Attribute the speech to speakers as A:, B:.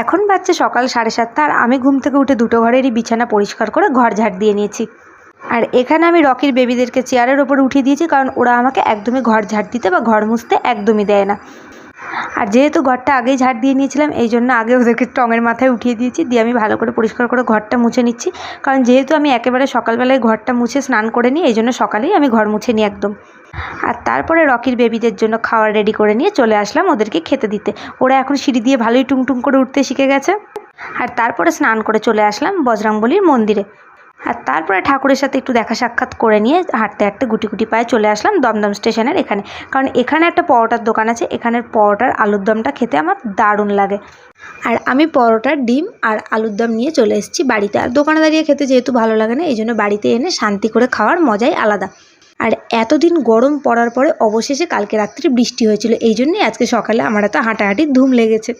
A: এখন বাজছে সকাল 7:30 আর আমি ঘুম থেকে উঠে দুটো ঘরেরই বিছানা পরিষ্কার করে ঘর ঝাড় দিয়ে নিয়েছি। আর এখানে আমি রকির বেবিদেরকে চেয়ারের ওপর উঠিয়ে দিয়েছি, কারণ ওরা আমাকে একদমই ঘর ঝাড় দিতে বা ঘর মুছতে একদমই দেয় না। আর যেহেতু ঘরটা আগেই ঝাড় দিয়ে নিয়েছিলাম, এই জন্য আগে ওদেরকে টঙের মাথায় উঠিয়ে দিয়েছি, দিয়ে আমি ভালো করে পরিষ্কার করে ঘরটা মুছে নিচ্ছি। কারণ যেহেতু আমি একেবারে সকালবেলায় ঘরটা মুছে স্নান করে নিই, এই জন্য সকালেই আমি ঘর মুছে নিই একদম। আর তারপরে রকির বেবিদের জন্য খাবার রেডি করে নিয়ে চলে আসলাম ওদেরকে খেতে দিতে। ওরা এখন সিঁড়ি দিয়ে ভালোই টুংটুং করে উঠতে শিখে গেছে। আর তারপরে স্নান করে চলে আসলাম বজরংবলীর মন্দিরে। আর তারপরে ঠাকুরের সাথে একটু দেখা সাক্ষাৎ করে নিয়ে হাঁটতে হাঁটতে গুটি গুটি পায়ে চলে আসলাম দমদম স্টেশনের এখানে। কারণ এখানে একটা পরোটার দোকান আছে, এখানের পরোটার আলুর দমটা খেতে আমার দারুণ লাগে। আর আমি পরোটার ডিম আর আলুর দম নিয়ে চলে এসেছি বাড়িতে। আর দোকানে দাঁড়িয়ে খেতে যেহেতু ভালো লাগে না, এই জন্য বাড়িতে এনে শান্তি করে খাওয়ার মজাই আলাদা। আর এতদিন গরম পড়ার পরে অবশেষে কালকে রাত্রি বৃষ্টি হয়েছিল, এই জন্যই আজকে সকালে আমার এত হাঁটাহাঁটির ধুম লেগেছে।